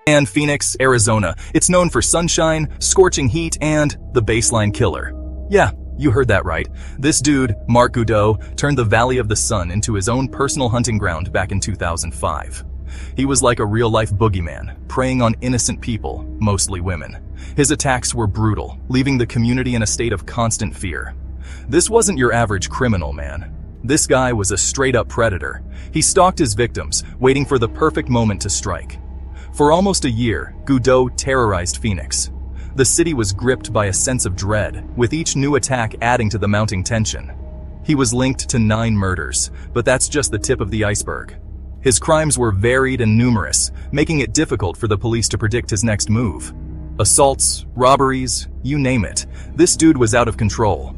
And Phoenix, Arizona. It's known for sunshine, scorching heat, and the Baseline Killer. Yeah, you heard that right. This dude, Mark Goudeau, turned the Valley of the Sun into his own personal hunting ground back in 2005. He was like a real-life boogeyman, preying on innocent people, mostly women. His attacks were brutal, leaving the community in a state of constant fear. This wasn't your average criminal, man. This guy was a straight-up predator. He stalked his victims, waiting for the perfect moment to strike. For almost a year, Goudeau terrorized Phoenix. The city was gripped by a sense of dread, with each new attack adding to the mounting tension. He was linked to 9 murders, but that's just the tip of the iceberg. His crimes were varied and numerous, making it difficult for the police to predict his next move. Assaults, robberies, you name it, this dude was out of control.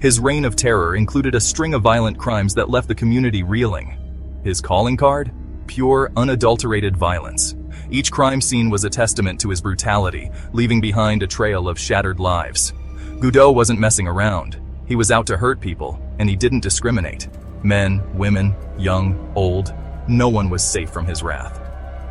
His reign of terror included a string of violent crimes that left the community reeling. His calling card? Pure, unadulterated violence. Each crime scene was a testament to his brutality, leaving behind a trail of shattered lives. Goudeau wasn't messing around. He was out to hurt people, and he didn't discriminate. Men, women, young, old, no one was safe from his wrath.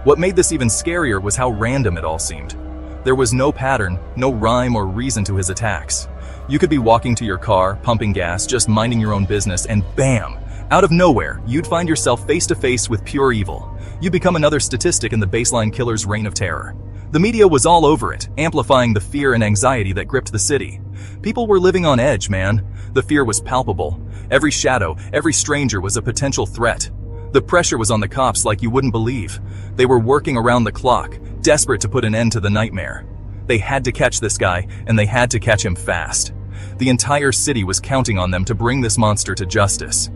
What made this even scarier was how random it all seemed. There was no pattern, no rhyme or reason to his attacks. You could be walking to your car, pumping gas, just minding your own business, and bam! Out of nowhere, you'd find yourself face to face with pure evil. You become another statistic in the Baseline Killer's reign of terror. The media was all over it, amplifying the fear and anxiety that gripped the city. People were living on edge, man. The fear was palpable. Every shadow, every stranger was a potential threat. The pressure was on the cops like you wouldn't believe. They were working around the clock, desperate to put an end to the nightmare. They had to catch this guy, and they had to catch him fast. The entire city was counting on them to bring this monster to justice.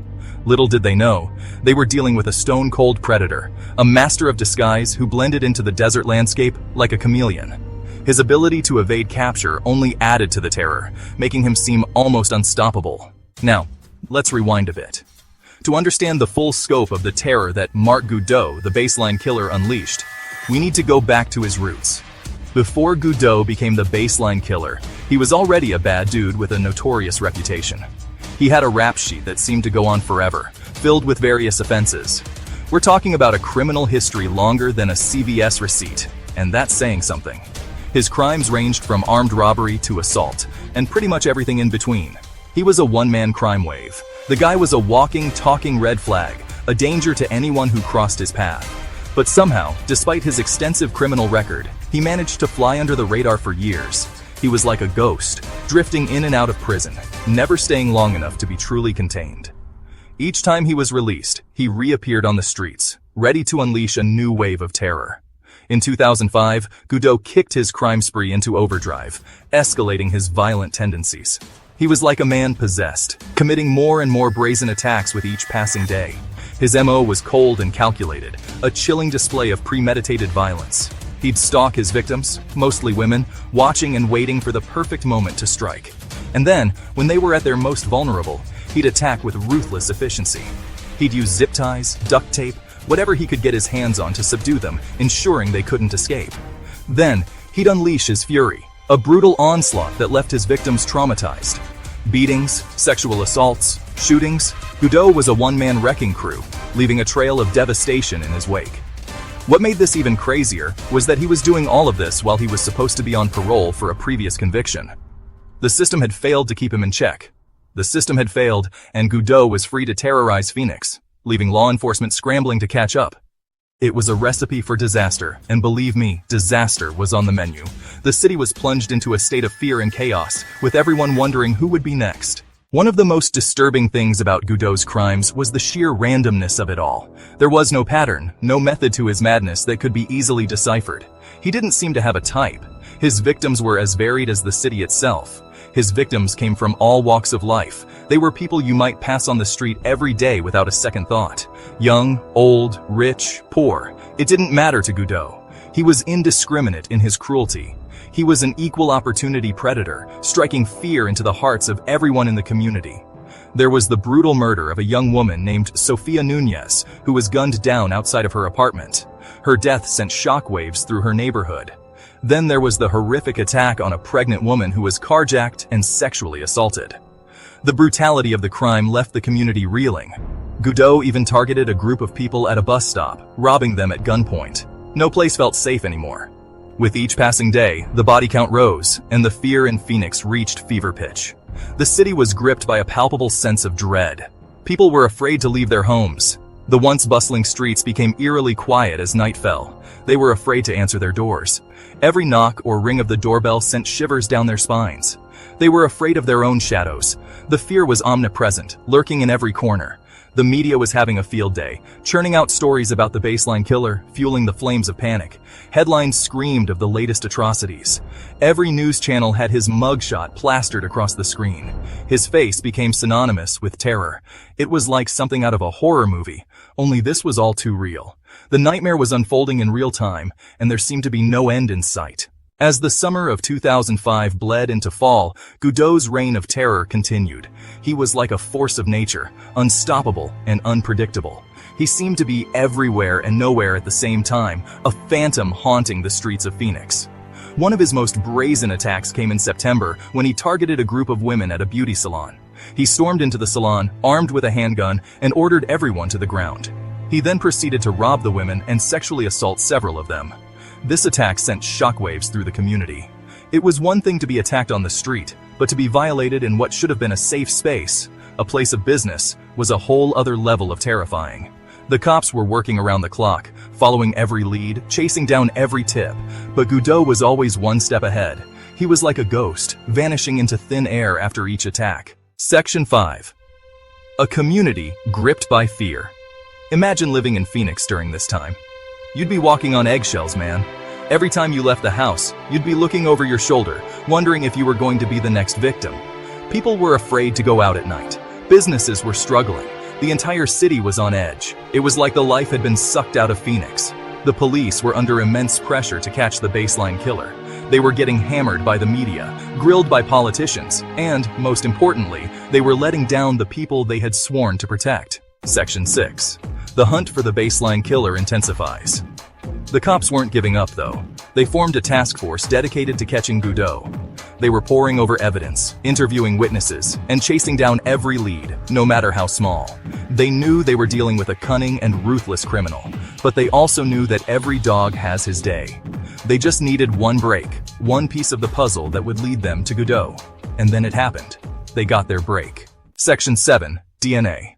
Little did they know, they were dealing with a stone-cold predator, a master of disguise who blended into the desert landscape like a chameleon. His ability to evade capture only added to the terror, making him seem almost unstoppable. Now, let's rewind a bit. To understand the full scope of the terror that Mark Goudeau, the Baseline Killer, unleashed, we need to go back to his roots. Before Goudeau became the Baseline Killer, he was already a bad dude with a notorious reputation. He had a rap sheet that seemed to go on forever, filled with various offenses. We're talking about a criminal history longer than a CVS receipt, and that's saying something. His crimes ranged from armed robbery to assault, and pretty much everything in between. He was a one-man crime wave. The guy was a walking, talking red flag, a danger to anyone who crossed his path. But somehow, despite his extensive criminal record, he managed to fly under the radar for years. He was like a ghost, drifting in and out of prison, never staying long enough to be truly contained. Each time he was released, he reappeared on the streets, ready to unleash a new wave of terror. In 2005, Goudeau kicked his crime spree into overdrive, escalating his violent tendencies. He was like a man possessed, committing more and more brazen attacks with each passing day. His MO was cold and calculated, a chilling display of premeditated violence. He'd stalk his victims, mostly women, watching and waiting for the perfect moment to strike. And then, when they were at their most vulnerable, he'd attack with ruthless efficiency. He'd use zip ties, duct tape, whatever he could get his hands on to subdue them, ensuring they couldn't escape. Then, he'd unleash his fury, a brutal onslaught that left his victims traumatized. Beatings, sexual assaults, shootings, Goudeau was a one-man wrecking crew, leaving a trail of devastation in his wake. What made this even crazier was that he was doing all of this while he was supposed to be on parole for a previous conviction. The system had failed to keep him in check. The system had failed, and Goudeau was free to terrorize Phoenix, leaving law enforcement scrambling to catch up. It was a recipe for disaster, and believe me, disaster was on the menu. The city was plunged into a state of fear and chaos, with everyone wondering who would be next. One of the most disturbing things about Goudeau's crimes was the sheer randomness of it all. There was no pattern, no method to his madness that could be easily deciphered. He didn't seem to have a type. His victims were as varied as the city itself. His victims came from all walks of life. They were people you might pass on the street every day without a second thought. Young, old, rich, poor. It didn't matter to Goudeau. He was indiscriminate in his cruelty. He was an equal opportunity predator, striking fear into the hearts of everyone in the community. There was the brutal murder of a young woman named Sofia Nunez, who was gunned down outside of her apartment. Her death sent shockwaves through her neighborhood. Then there was the horrific attack on a pregnant woman who was carjacked and sexually assaulted. The brutality of the crime left the community reeling. Goudeau even targeted a group of people at a bus stop, robbing them at gunpoint. No place felt safe anymore. With each passing day, the body count rose, and the fear in Phoenix reached fever pitch. The city was gripped by a palpable sense of dread. People were afraid to leave their homes. The once bustling streets became eerily quiet as night fell. They were afraid to answer their doors. Every knock or ring of the doorbell sent shivers down their spines. They were afraid of their own shadows. The fear was omnipresent, lurking in every corner. The media was having a field day, churning out stories about the Baseline Killer, fueling the flames of panic. Headlines screamed of the latest atrocities. Every news channel had his mugshot plastered across the screen. His face became synonymous with terror. It was like something out of a horror movie, only this was all too real. The nightmare was unfolding in real time, and there seemed to be no end in sight. As the summer of 2005 bled into fall, Goudeau's reign of terror continued. He was like a force of nature, unstoppable and unpredictable. He seemed to be everywhere and nowhere at the same time, a phantom haunting the streets of Phoenix. One of his most brazen attacks came in September when he targeted a group of women at a beauty salon. He stormed into the salon, armed with a handgun, and ordered everyone to the ground. He then proceeded to rob the women and sexually assault several of them. This attack sent shockwaves through the community. It was one thing to be attacked on the street, but to be violated in what should have been a safe space, a place of business, was a whole other level of terrifying. The cops were working around the clock, following every lead, chasing down every tip, but Goudeau was always one step ahead. He was like a ghost, vanishing into thin air after each attack. Section 5. A community gripped by fear. Imagine living in Phoenix during this time. You'd be walking on eggshells, man. Every time you left the house, you'd be looking over your shoulder, wondering if you were going to be the next victim. People were afraid to go out at night. Businesses were struggling. The entire city was on edge. It was like the life had been sucked out of Phoenix. The police were under immense pressure to catch the Baseline Killer. They were getting hammered by the media, grilled by politicians, and, most importantly, they were letting down the people they had sworn to protect. Section 6. The hunt for the Baseline Killer intensifies. The cops weren't giving up, though. They formed a task force dedicated to catching Goudeau. They were poring over evidence, interviewing witnesses, and chasing down every lead, no matter how small. They knew they were dealing with a cunning and ruthless criminal, but they also knew that every dog has his day. They just needed one break, one piece of the puzzle that would lead them to Goudeau. And then it happened. They got their break. Section 7. DNA.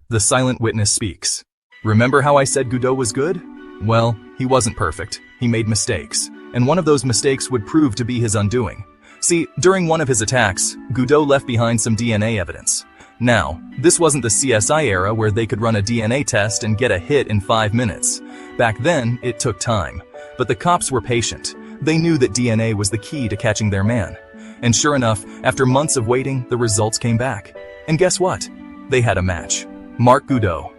The silent witness speaks. Remember how I said Goudeau was good? Well, he wasn't perfect. He made mistakes, and one of those mistakes would prove to be his undoing. See, during one of his attacks, Goudeau left behind some DNA evidence. Now, this wasn't the CSI era where they could run a DNA test and get a hit in 5 minutes. Back then, it took time. But the cops were patient. They knew that DNA was the key to catching their man. And sure enough, after months of waiting, the results came back. And guess what? They had a match. Mark Goudeau.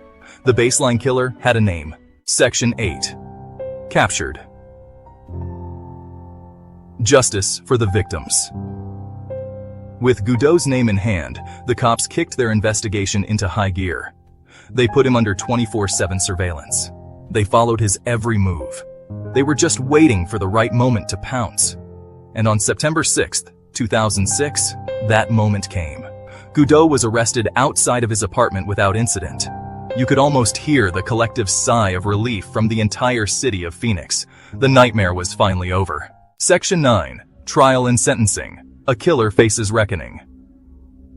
The Baseline Killer had a name. Section 8. Captured. Justice for the victims. With Goudeau's name in hand, the cops kicked their investigation into high gear. They put him under 24/7 surveillance. They followed his every move. They were just waiting for the right moment to pounce. And on September 6, 2006, that moment came. Goudeau was arrested outside of his apartment without incident. You could almost hear the collective sigh of relief from the entire city of Phoenix. The nightmare was finally over. Section 9. Trial and Sentencing. A Killer Faces Reckoning.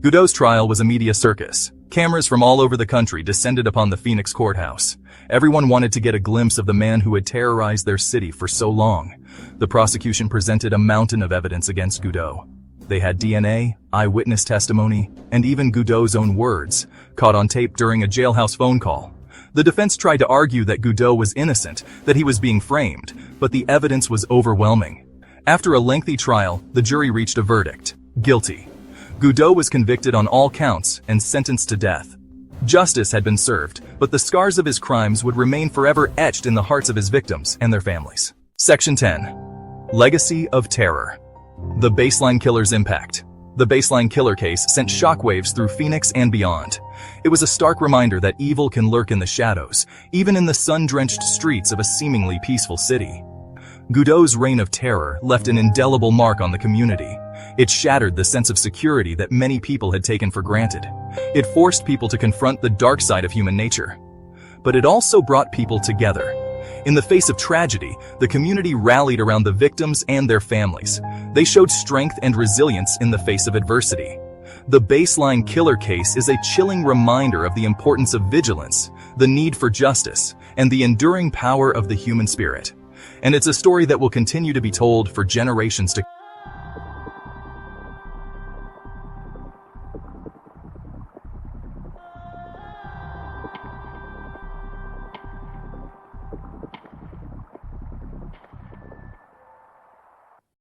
Goudeau's trial was a media circus. Cameras from all over the country descended upon the Phoenix courthouse. Everyone wanted to get a glimpse of the man who had terrorized their city for so long. The prosecution presented a mountain of evidence against Goudeau. They had DNA, eyewitness testimony, and even Goudeau's own words, caught on tape during a jailhouse phone call. The defense tried to argue that Goudeau was innocent, that he was being framed, but the evidence was overwhelming. After a lengthy trial, the jury reached a verdict: guilty. Goudeau was convicted on all counts and sentenced to death. Justice had been served, but the scars of his crimes would remain forever etched in the hearts of his victims and their families. Section 10. Legacy of Terror. The Baseline Killer's impact. The Baseline Killer case sent shockwaves through Phoenix and beyond. It was a stark reminder that evil can lurk in the shadows, even in the sun-drenched streets of a seemingly peaceful city. Goudeau's reign of terror left an indelible mark on the community. It shattered the sense of security that many people had taken for granted. It forced people to confront the dark side of human nature. But it also brought people together. In the face of tragedy, the community rallied around the victims and their families. They showed strength and resilience in the face of adversity. The Baseline Killer case is a chilling reminder of the importance of vigilance, the need for justice, and the enduring power of the human spirit. And it's a story that will continue to be told for generations to come.